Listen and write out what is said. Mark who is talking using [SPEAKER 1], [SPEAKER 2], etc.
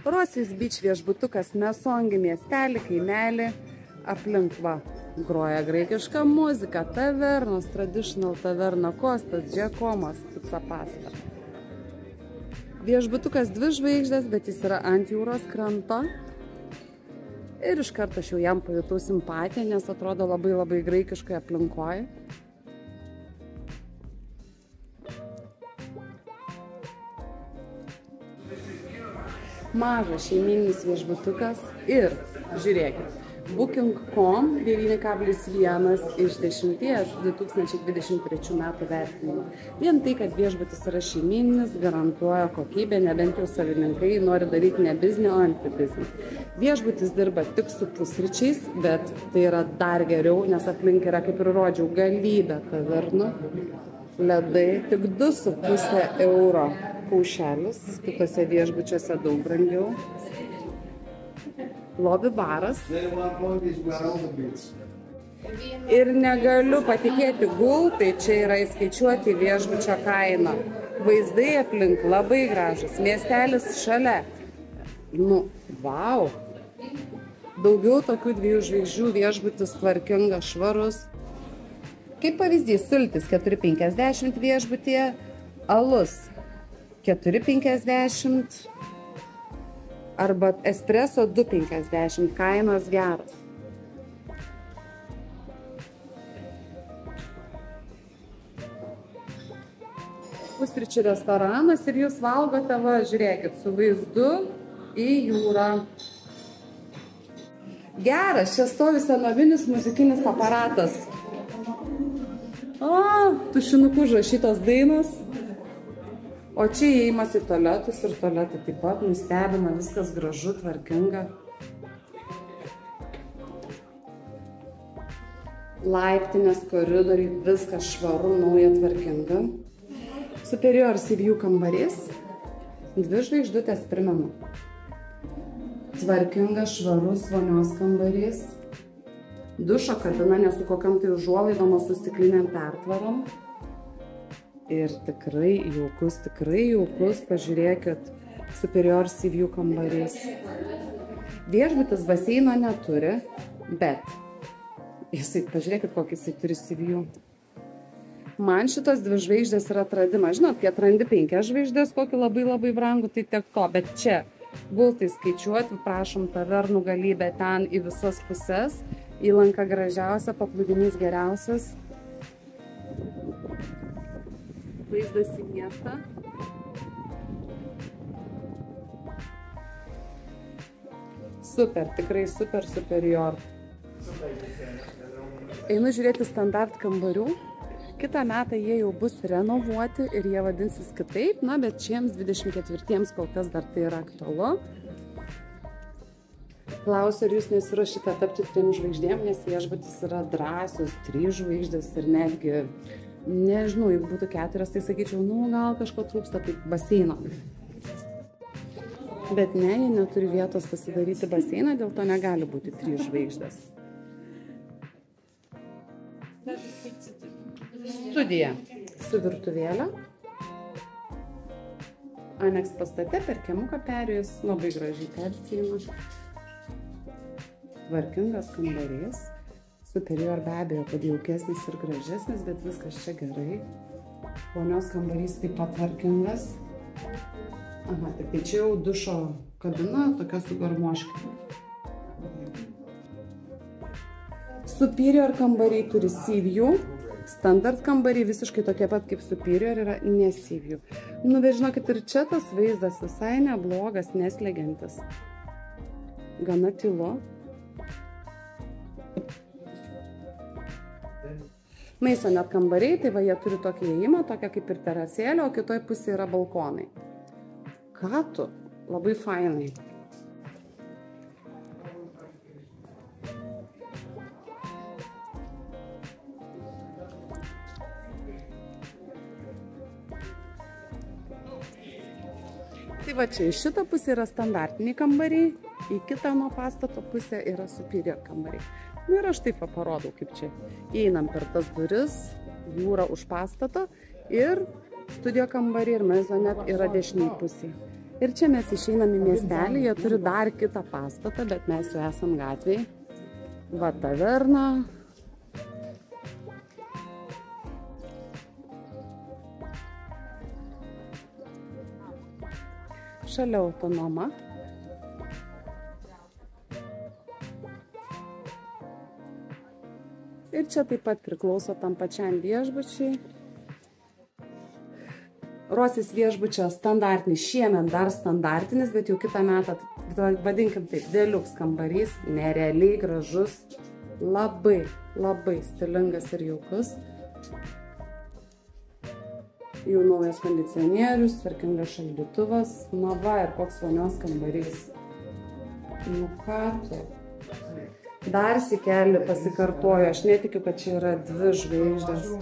[SPEAKER 1] Rosės Beach viešbutukas Mesongi miestelį, kaimelį, aplink va. Groja graikiška muzika, tavernos, traditional taverna, Kostas, Džekomas, Pica Pasta. Viešbutukas 2 žvaigždės, bet jis yra ant jūros kranto. Ir iš karto aš jau jam pajutau simpatiją, nes atrodo labai graikiškai aplinkoje. Mažas šeimininis viešbutukas ir, žiūrėkit, Booking.com 9,1 iš 10 2023 metų vertinimų. Vien tai, kad viešbutis yra šeimininis, garantuoja kokybę, nebent jau savininkai nori daryti ne biznį, o antibiznį. Viešbutis dirba tik su pusryčiais, bet tai yra dar geriau, nes aplink yra, kaip ir rodžiau, galybė tavernų, ledai, tik 2,5 euro kaušelis, kitose viešbučiuose daug brangiau. Lobby baras. Ir negaliu patikėti gultai, čia yra įskaičiuoti viešbučio kainą. Vaizdai aplink labai gražus, miestelis šalia. Nu, vau. Daugiau tokių 2 žvaigždžių viešbutis tvarkingas, švarus. Kaip pavyzdys, sultis 4,50 viešbutyje, alus 4,50 arba espreso 2,50, kainos geros. Pusryčių restoranas ir jūs valgote, va, žiūrėkit, su vaizdu į jūrą. Geras, čia stovi senovinis muzikinis aparatas. O, tušinuku užrašytos dainos. O čia įėjimas į tualetus ir tualetai taip pat nustebina, viskas gražu, tvarkinga. Laiptinės, koridoriai, viskas švaru, nauja, tvarkinga. Superior Sea View kambarys, 2 žvaigždutės primenu. Tvarkingas, švarus vonios kambarys. Dušo kabina, ne su kokiam tai užuolaidom, su stiklinėm pertvarom. Ir tikrai jaukus, pažiūrėkit, Superior Sea View kambarys. Viešbutis baseino neturi, bet jisai, pažiūrėkit, kokį jisai turi Sea View. Man šitos 2 žvaigždės yra atradimas. Žinot, kai atrandi 5 žvaigždės, kokį labai brangų, tai tiek to. Bet čia gultai skaičiuoti, prašom, tavernų galybę ten į visas puses. Įlanka gražiausia, paplūdimys geriausias. Vaizdas į miestą. Super, tikrai super, superior. Einu žiūrėti standart kambarių. Kitą metą jie jau bus renovuoti ir jie vadinsis kitaip, na, bet šiems 24-iems kol kas dar tai yra aktualu. Klausiu, ar jūs nesiruošite tapti 3 žvaigždėm, nes viešbutis yra drąsios 3 žvaigždės ir netgi, nežinau, jeigu būtų 4, tai sakyčiau, nu, gal kažko trūksta, taip baseino. Bet ne, jie neturi vietos pasidaryti baseiną, dėl to negali būti 3 žvaigždės. Studija su virtuvėle. Aneks pastate per kiemuką perėjus, labai gražiai persijima. Tvarkingas kambarys. Superior be abejo, kad jaukesnis ir gražesnis, bet viskas čia gerai. Vonios kambarys taip pat tvarkingas. Aha, tai čia jau dušo kabina, tokia su garmoškiu. Superior kambariai turi Sea View. Standard kambariai visiškai tokie pat kaip Superior yra ne Sea View. Nu, bet žinokit, ir čia tas vaizdas visai neblogas, neslegiantis. Gana tylu. Maisonet kambariai, tai va jie turi tokį įėjimą, tokią kaip ir terasėlę, o kitoj pusėje yra balkonai. Ką tu? Labai fainai. Tai va čia iš šitą pusę yra standartiniai kambariai, į kitą nuo pastato pusę yra Superior kambariai. Nu ir aš taip parodau, kaip čia. Įeinam per tas duris, jūra už pastato ir studio kambariai ir maisonet yra dešiniai pusėje. Ir čia mes išeinam į miestelį, jie turi dar kitą pastatą, bet mes jau esam gatvėje. Va, taverna. Šalia Autonoma. Ir čia taip pat priklauso tam pačiam viešbučiai. Rosis viešbučio standartinis, šiemet dar standartinis, bet jau kitą metą, vadinkim taip, deluxe kambarys, nerealiai gražus, labai, labai stilingas ir jaukus. Jau naujas kondicionierius, tvarkingas šaldytuvas, na va ir koks vonios kambarys. Nu ką tu? Dar sykelį pasikartoju, aš netikiu, kad čia yra 2 žvaigždės.